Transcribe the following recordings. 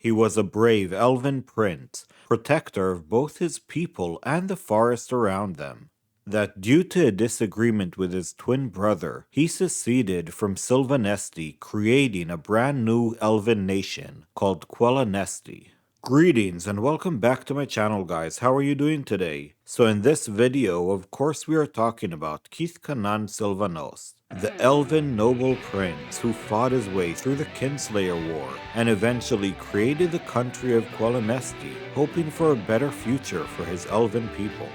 He was a brave elven prince, protector of both his people and the forest around them. That due to a disagreement with his twin brother, he seceded from Sylvanesti, creating a brand new elven nation called Qualinesti. Greetings and welcome back to my channel, guys. How are you doing today? So in this video, of course, we are talking about Kith Kanan Sylvanos, the elven noble prince who fought his way through the Kinslayer War and eventually created the country of Qualinesti, hoping for a better future for his elven people.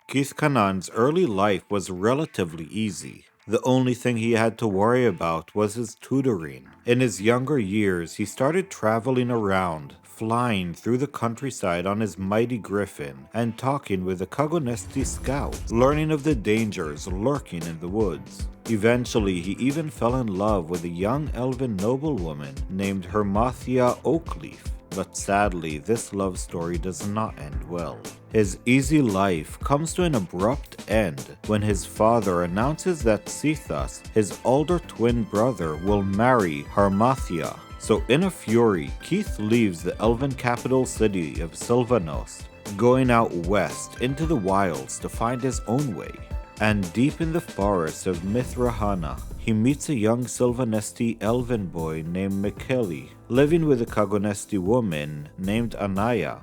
Kith Kanan's early life was relatively easy. The only thing he had to worry about was his tutoring. In his younger years, he started traveling around, flying through the countryside on his mighty griffin, and talking with the Qualinesti scouts, learning of the dangers lurking in the woods. Eventually, he even fell in love with a young elven noblewoman named Hermathia Oakleaf. But sadly, this love story does not end well. His easy life comes to an abrupt end when his father announces that Sithas, his older twin brother, will marry Hermathia. So in a fury, Kith leaves the elven capital city of Sylvanos, going out west into the wilds to find his own way. And deep in the forests of Mithrahana, he meets a young Sylvanesti elven boy named Mikkeli, living with a Qualinesti woman named Anaya.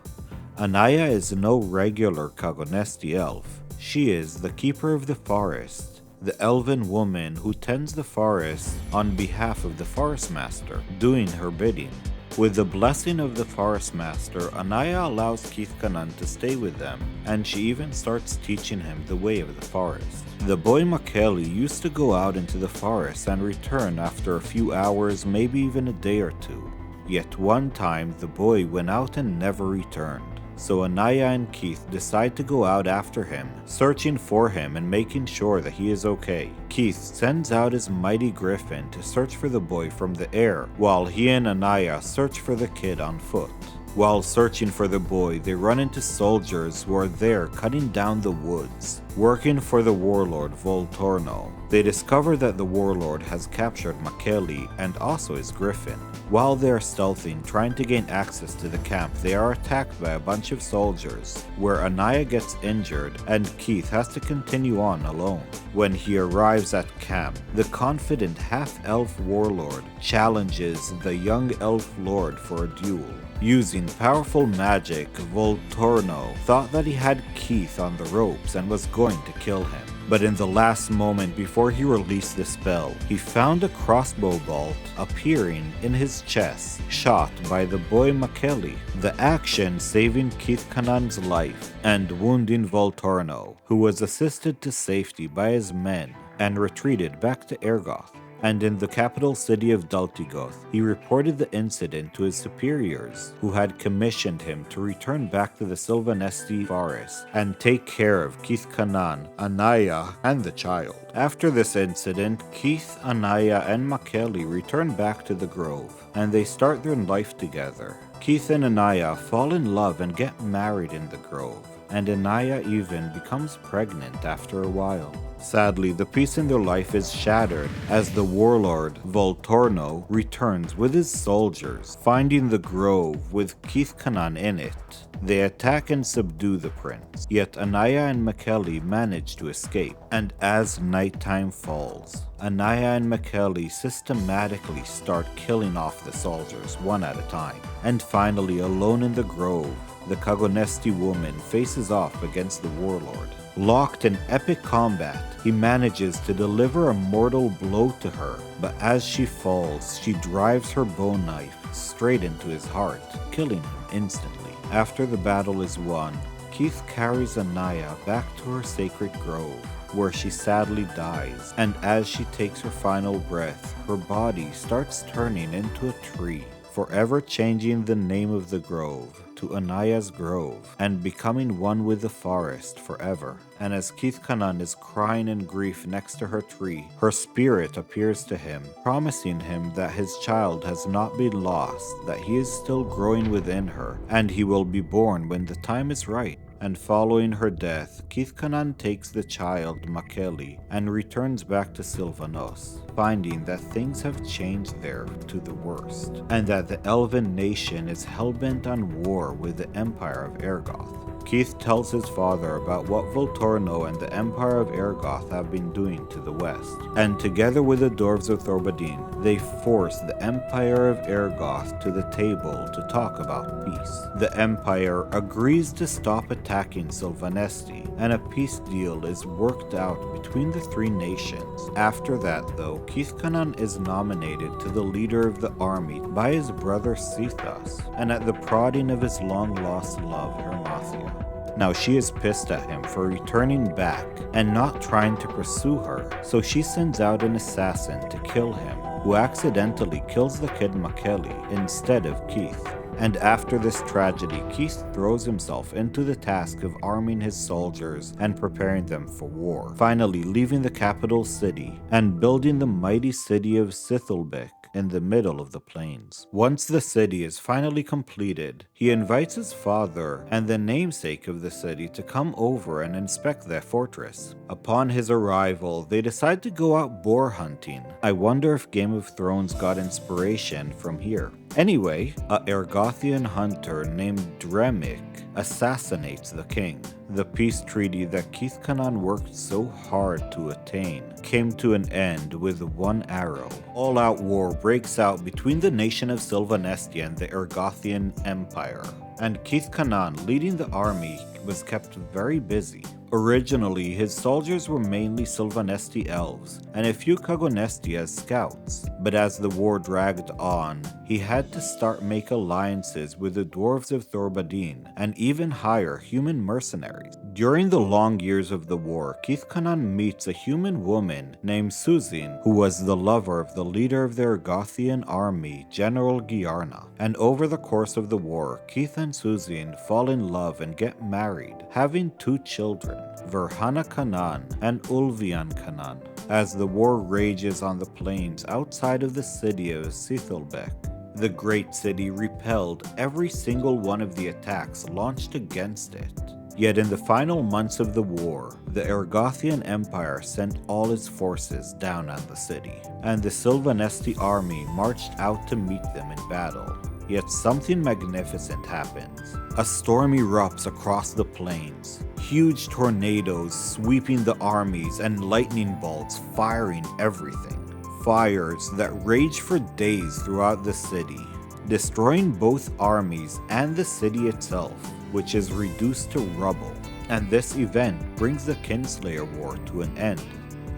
Anaya is no regular Qualinesti elf. She is the keeper of the forest, the elven woman who tends the forest on behalf of the forest master, doing her bidding. With the blessing of the forest master, Anaya allows Kith Kanan to stay with them, and she even starts teaching him the way of the forest. The boy Mikkeli used to go out into the forest and return after a few hours, maybe even a day or two. Yet one time the boy went out and never returned. So Anaya and Kith decide to go out after him, searching for him and making sure that he is okay. Kith sends out his mighty griffin to search for the boy from the air, while he and Anaya search for the kid on foot. While searching for the boy, they run into soldiers who are there cutting down the woods, working for the warlord Volturno. They discover that the warlord has captured Mikkeli and also his griffin. While they are stealthing, trying to gain access to the camp, they are attacked by a bunch of soldiers, where Anaya gets injured and Kith has to continue on alone. When he arrives at camp, the confident half-elf warlord challenges the young elf lord for a duel. Using powerful magic, Volturno thought that he had Kith on the ropes and was going to kill him. But in the last moment before he released the spell, he found a crossbow bolt appearing in his chest, shot by the boy Mikkeli, the action saving Kith Kanan's life and wounding Volturno, who was assisted to safety by his men and retreated back to Ergoth. And in the capital city of Daltigoth, he reported the incident to his superiors, who had commissioned him to return back to the Sylvanesti forest and take care of Kith Kanan, Anaya, and the child. After this incident, Kith, Anaya, and Mikkeli return back to the grove, and they start their life together. Kith and Anaya fall in love and get married in the grove, and Anaya even becomes pregnant after a while. Sadly, the peace in their life is shattered as the warlord Volturno returns with his soldiers, finding the grove with Kith Kanan in it. They attack and subdue the prince, yet Anaya and Mikkeli manage to escape, and as nighttime falls, Anaya and Mikkeli systematically start killing off the soldiers one at a time. And finally, alone in the grove, the Qualinesti woman faces off against the warlord. Locked in epic combat, he manages to deliver a mortal blow to her, but as she falls, she drives her bone knife straight into his heart, killing him instantly. After the battle is won, Kith carries Anaya back to her sacred grove, where she sadly dies, and as she takes her final breath, her body starts turning into a tree, forever changing the name of the grove to Anaya's Grove, and becoming one with the forest forever. And as Kith Kanan is crying in grief next to her tree, her spirit appears to him, promising him that his child has not been lost, that he is still growing within her, and he will be born when the time is right. and following her death, Kith Kanan takes the child Makeli and returns back to Sylvanos, finding that things have changed there to the worst, and that the elven nation is hellbent on war with the Empire of Ergoth. Kith tells his father about what Volturno and the Empire of Ergoth have been doing to the west, and together with the dwarves of Thorbadin, they force the Empire of Ergoth to the table to talk about peace. The Empire agrees to stop attacking Qualinesti, and a peace deal is worked out between the three nations. After that though, Kith Kanan is nominated to the leader of the army by his brother Sithas, and at the prodding of his long-lost love Hermathia. Now she is pissed at him for returning back and not trying to pursue her, so she sends out an assassin to kill him, who accidentally kills the kid Makeli instead of Keith. And after this tragedy, Keith throws himself into the task of arming his soldiers and preparing them for war, finally leaving the capital city and building the mighty city of Sithelbeck in the middle of the plains. Once the city is finally completed, he invites his father and the namesake of the city to come over and inspect their fortress. Upon his arrival, they decide to go out boar hunting. I wonder if Game of Thrones got inspiration from here. Anyway, a Ergothian hunter named Dremic assassinates the king. The peace treaty that Kith Kanan worked so hard to attain came to an end with one arrow. All-out war breaks out between the nation of Sylvanesti and the Ergothian Empire, and Kith Kanan, leading the army, was kept very busy. Originally, his soldiers were mainly Sylvanesti elves, and a few Kagonesti as scouts, but as the war dragged on, he had to start make alliances with the dwarves of Thorbadin, and even hire human mercenaries. During the long years of the war, Kith Kanan meets a human woman named Suzin, who was the lover of the leader of the Ergothian army, General Giarna, and over the course of the war, Kith and Suzin fall in love and get married, having 2 children, Verhana Kanan and Ulvian Kanan. As the war rages on the plains outside of the city of Sithelbeck, the great city repelled every single one of the attacks launched against it. Yet in the final months of the war, the Ergothian Empire sent all its forces down on the city, and the Sylvanesti army marched out to meet them in battle. Yet something magnificent happens. A storm erupts across the plains, huge tornadoes sweeping the armies and lightning bolts firing everything. Fires that rage for days throughout the city, destroying both armies and the city itself, which is reduced to rubble. And this event brings the Kinslayer War to an end.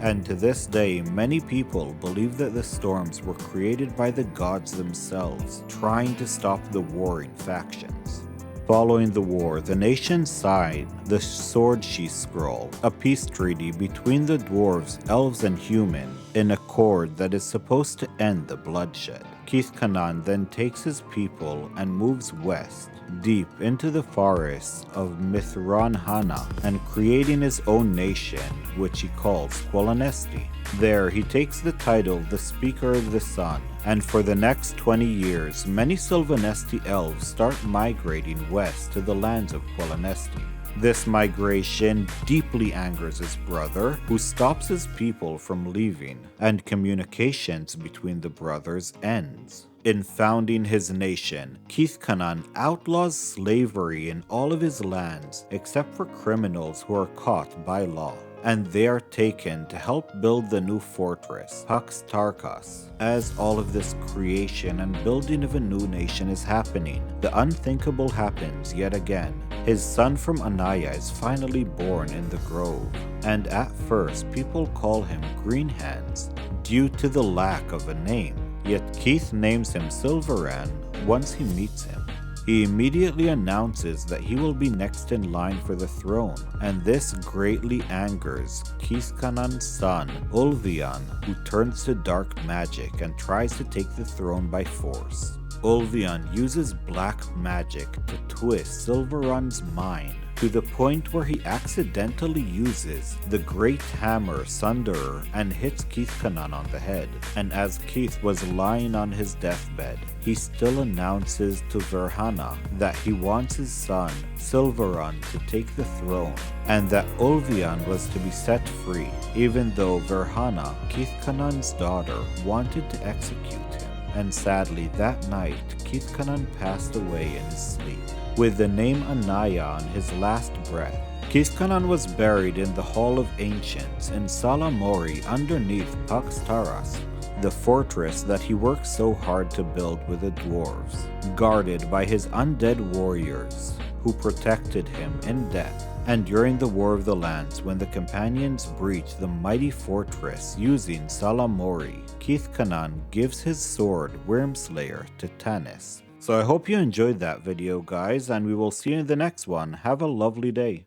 And to this day, many people believe that the storms were created by the gods themselves, trying to stop the warring factions. Following the war, the nation signed the Sword Sheath Scroll, a peace treaty between the dwarves, elves, and human, in accord that is supposed to end the bloodshed. Kith Kanan then takes his people and moves west, deep into the forests of Mithranhana, and creating his own nation, which he calls Qualinesti. There, he takes the title the Speaker of the Sun, and for the next 20 years, many Sylvanesti elves start migrating west to the lands of Qualinesti. This migration deeply angers his brother, who stops his people from leaving, and communications between the brothers ends. In founding his nation, Kith Kanan outlaws slavery in all of his lands except for criminals who are caught by law, and they are taken to help build the new fortress, Hux Tarkas. As all of this creation and building of a new nation is happening, the unthinkable happens yet again. His son from Anaya is finally born in the grove, and at first people call him Green Hands due to the lack of a name. Yet Keith names him Silveran once he meets him. He immediately announces that he will be next in line for the throne, and this greatly angers Kith Kanan's son, Ulvian, who turns to dark magic and tries to take the throne by force. Ulvian uses black magic to twist Silveran's mind, to the point where he accidentally uses the Great Hammer Sunderer and hits Kith Kanan on the head. And as Kith was lying on his deathbed, he still announces to Verhana that he wants his son, Silveron, to take the throne, and that Ulvian was to be set free, even though Verhana, Kith Kanan's daughter, wanted to execute him. And sadly, that night, Kith Kanan passed away in his sleep, with the name Anaya on his last breath. Kith Kanan was buried in the Hall of Ancients in Salamori underneath Pax Taras, the fortress that he worked so hard to build with the dwarves, guarded by his undead warriors, who protected him in death. And during the War of the Lands, when the companions breached the mighty fortress using Salamori, Kith Kanan gives his sword Wyrmslayer to Tanis. So I hope you enjoyed that video, guys, and we will see you in the next one. Have a lovely day.